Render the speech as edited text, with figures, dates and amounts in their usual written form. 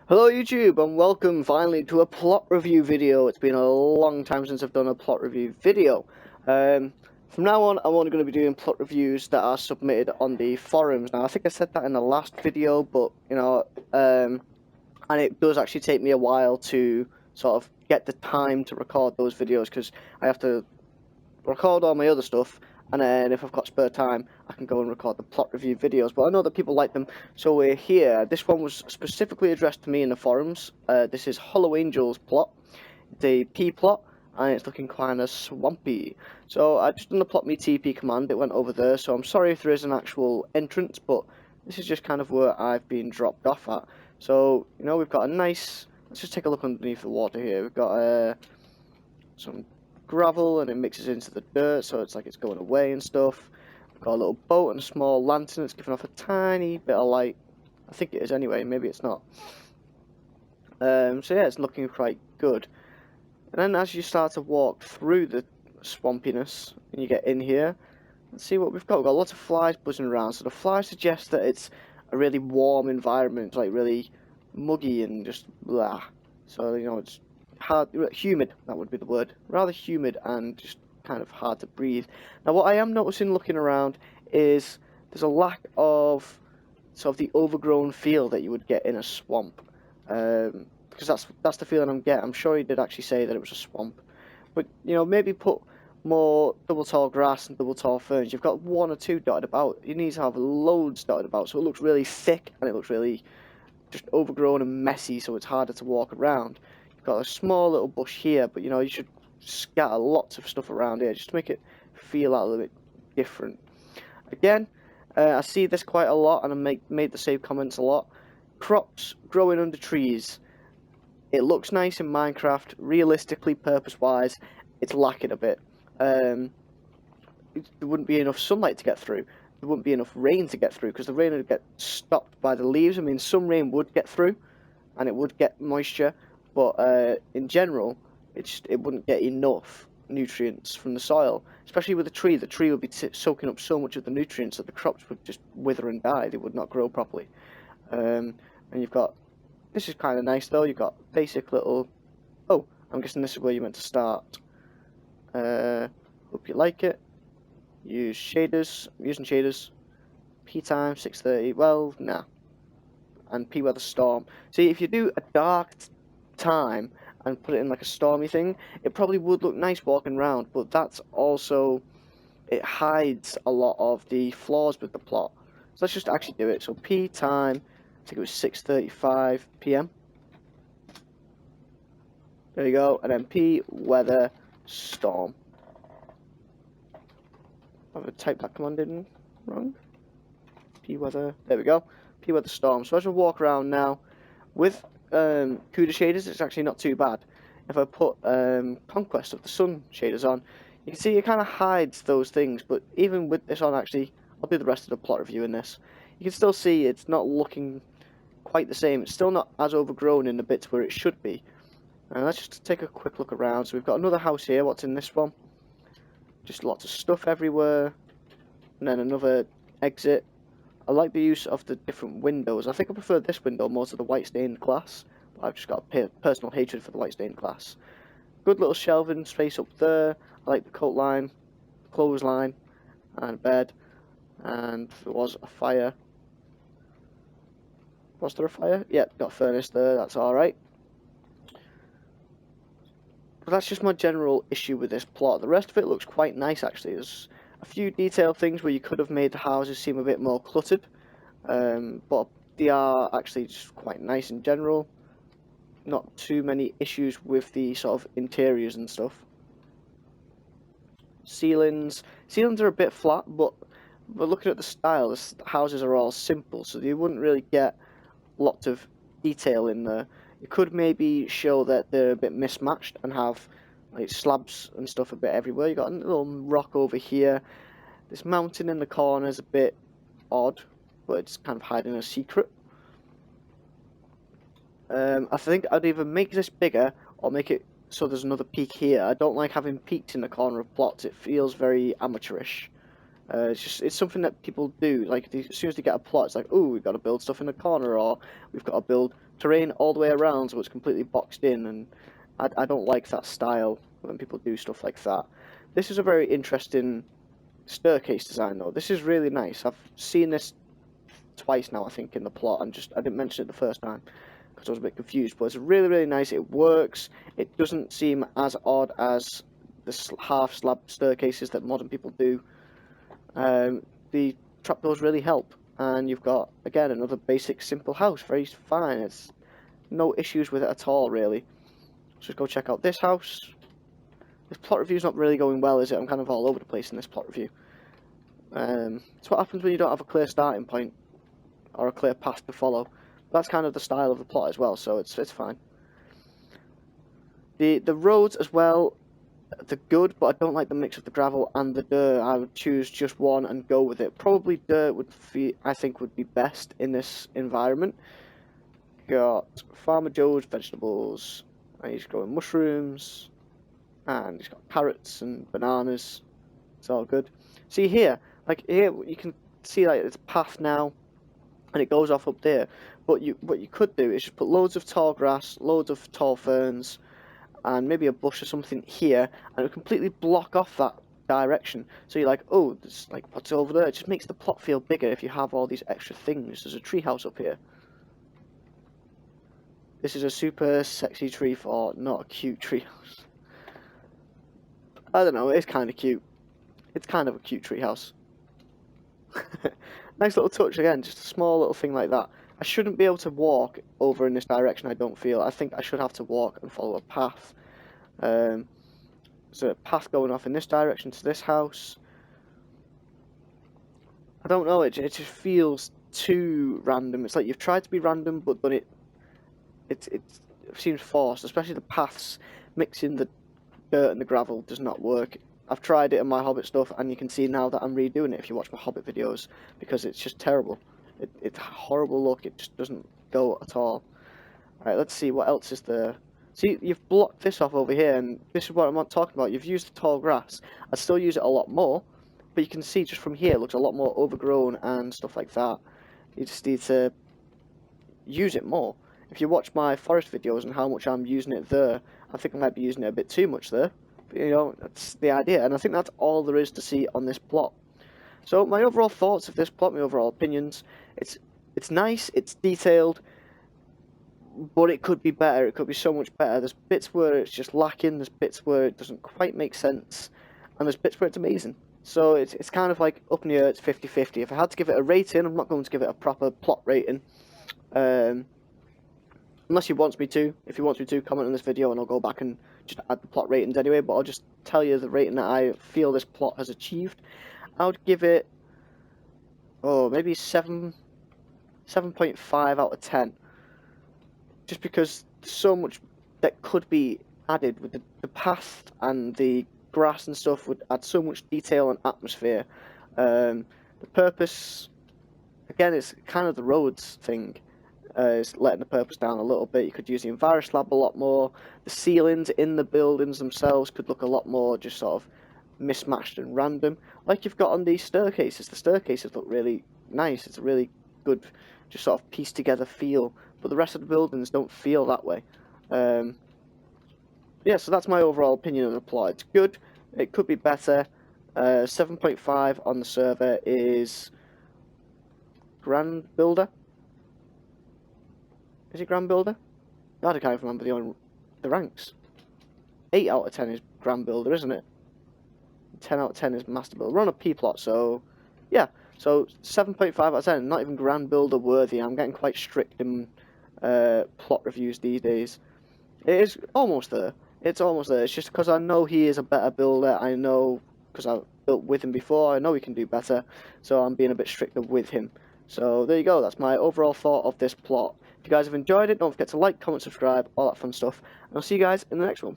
Hello YouTube and welcome finally to a plot review video. It's been a long time since I've done a plot review video. From now on I'm only going to be doing plot reviews that are submitted on the forums. Now I think I said that in the last video, but and it does actually take me a while to sort of get the time to record those videos because I have to record all my other stuff, and then if I've got spare time I can go and record the plot review videos. But I know that people like them, so we're here. This one was specifically addressed to me in the forums. This is HollowAngel's plot. It's a P plot and it's looking kind of swampy, so I just done the plotme TP command. It went over there, so I'm sorry if there is an actual entrance, but this is just kind of where I've been dropped off at. So we've got a nice, let's just take a look underneath the water here. We've got some gravel and it mixes into the dirt, so it's like it's going away and stuff. We've got a little boat and a small lantern that's giving off a tiny bit of light. I think it is anyway, maybe it's not. So yeah, it's looking quite good. And then as you start to walk through the swampiness and you get in here, let's see what we've got. We've got lots of flies buzzing around, so the flies suggest that it's a really warm environment, like really muggy and just blah. So it's humid, that would be the word. Rather humid and just kind of hard to breathe. Now what I am noticing looking around is there's a lack of sort of the overgrown feel that you would get in a swamp. Because that's the feeling I'm getting. I'm sure he did actually say that it was a swamp. But maybe put more double tall grass and double tall ferns. You've got one or two dotted about. You need to have loads dotted about so it looks really thick and it looks really just overgrown and messy, so it's harder to walk around. Got a small little bush here, but you should scatter lots of stuff around here just to make it feel a little bit different. Again, I see this quite a lot, and I made the same comments a lot. Crops growing under trees. It looks nice in Minecraft. Realistically, purpose-wise, it's lacking a bit. There wouldn't be enough sunlight to get through. There wouldn't be enough rain to get through because the rain would get stopped by the leaves. I mean, some rain would get through, and it would get moisture. But in general, it wouldn't get enough nutrients from the soil, especially with a tree. The tree would be soaking up so much of the nutrients that the crops would just wither and die. They would not grow properly. And you've got, this is kind of nice though, you've got basic little, oh, I'm guessing this is where you meant to start. Hope you like it. Use shaders, I'm using shaders. P time, 6:30, well, nah. And P weather storm. See, if you do a dark time and put it in like a stormy thing, it probably would look nice walking around, but that's also, it hides a lot of the flaws with the plot. So let's just actually do it. So P time, I think it was 6:35 PM. There you go. And then P weather storm. I've typed that command in wrong. P weather, there we go. P weather storm. So as we walk around now with CUDA shaders, it's actually not too bad. If I put Conquest of the Sun shaders on, you can see it kind of hides those things, but even with this on, actually, I'll do the rest of the plot review in this. You can still see it's not looking quite the same. It's still not as overgrown in the bits where it should be. And let's just take a quick look around. So we've got another house here. What's in this one? Just lots of stuff everywhere. And then another exit. I like the use of the different windows. I think I prefer this window more to the white stained glass. But I've just got a personal hatred for the white stained glass. Good little shelving space up there. I like the coat line, clothesline, and bed. And there was a fire. Was there a fire? Yep, got a furnace there. That's alright. But that's just my general issue with this plot. The rest of it looks quite nice actually. There's a few detailed things where you could have made the houses seem a bit more cluttered, but they are actually just quite nice in general. Not too many issues with the sort of interiors and stuff. Ceilings are a bit flat, but looking at the style, the houses are all simple, so you wouldn't really get lots of detail in there. You could maybe show that they're a bit mismatched and have like slabs and stuff a bit everywhere. You got a little rock over here. This mountain in the corner is a bit odd, but it's kind of hiding a secret. I think I'd either make this bigger or make it so there's another peak here. I don't like having peaks in the corner of plots. It feels very amateurish. It's something that people do. Like as soon as they get a plot, it's like, oh, we've got to build stuff in the corner, or we've got to build terrain all the way around so it's completely boxed in. And I don't like that style when people do stuff like that. This is a very interesting staircase design, though. This is really nice. I've seen this twice now, I think, in the plot, and I didn't mention it the first time because I was a bit confused. But it's really, really nice. It works. It doesn't seem as odd as the half slab staircases that modern people do. The trapdoors really help, and you've got, again, another basic simple house. Very fine. It's no issues with it at all, really. Let's just go check out this house. This plot review's not really going well, is it? I'm kind of all over the place in this plot review. It's what happens when you don't have a clear starting point or a clear path to follow. That's kind of the style of the plot as well, so it's fine. The roads as well, they're good, but I don't like the mix of the gravel and the dirt. I would choose just one and go with it. Probably dirt I think would be best in this environment. Got Farmer Joe's vegetables, and he's growing mushrooms, and he's got carrots and bananas. It's all good. See here, like here you can see like it's a path now, and it goes off up there. But what you could do is just put loads of tall grass, loads of tall ferns, and maybe a bush or something here, and it would completely block off that direction. So you're like, oh, there's like what's over there? It just makes the plot feel bigger if you have all these extra things. There's a treehouse up here. This is a super sexy tree fort, not a cute treehouse. I don't know, it's kind of cute. It's kind of a cute treehouse. Nice little touch again, just a small little thing like that. I shouldn't be able to walk over in this direction, I don't feel. I think I should have to walk and follow a path. So a path going off in this direction to this house. I don't know, it just feels too random. It's like you've tried to be random, but it seems forced, especially the paths. Mixing the dirt and the gravel does not work. I've tried it in my Hobbit stuff, and you can see now that I'm redoing it if you watch my Hobbit videos, because it's just terrible. It's a horrible look, it just doesn't go at all. Alright, let's see, what else is there? See, you've blocked this off over here, and this is what I'm talking about. You've used the tall grass. I'd still use it a lot more, but you can see just from here it looks a lot more overgrown and stuff like that. You just need to use it more. If you watch my forest videos and how much I'm using it there, I think I might be using it a bit too much there. But, you know, that's the idea, and I think that's all there is to see on this plot. So my overall thoughts of this plot, my overall opinions, it's nice, it's detailed, but it could be better. It could be so much better. There's bits where it's just lacking, there's bits where it doesn't quite make sense, and there's bits where it's amazing. So it's kind of like up in the air, it's 50-50. If I had to give it a rating, I'm not going to give it a proper plot rating. Unless he wants me to. If he wants me to, comment on this video and I'll go back and just add the plot ratings anyway, but I'll just tell you the rating that I feel this plot has achieved. I would give it, maybe 7.5 out of 10. Just because there's so much that could be added with the path and the grass and stuff would add so much detail and atmosphere. The purpose, again, it's kind of the roads thing. Is letting the purpose down a little bit. You could use the EnviroSlab a lot more. The ceilings in the buildings themselves could look a lot more just sort of mismatched and random, like you've got on these staircases. The staircases look really nice. It's a really good, just sort of pieced together feel, but the rest of the buildings don't feel that way. Yeah, so that's my overall opinion of the plot. It's good. It could be better. 7.5 on the server is Grand Builder. Is it Grand Builder? God, I can't even remember the ranks. 8 out of 10 is Grand Builder, isn't it? 10 out of 10 is Master Builder. We're on a P plot, so yeah. So 7.5 out of 10, not even Grand Builder worthy. I'm getting quite strict in plot reviews these days. It is almost there. It's almost there. It's just because I know he is a better builder. I know, because I've built with him before, I know he can do better. So I'm being a bit stricter with him. So there you go. That's my overall thought of this plot. If you guys have enjoyed it, don't forget to like, comment, subscribe, all that fun stuff. And I'll see you guys in the next one.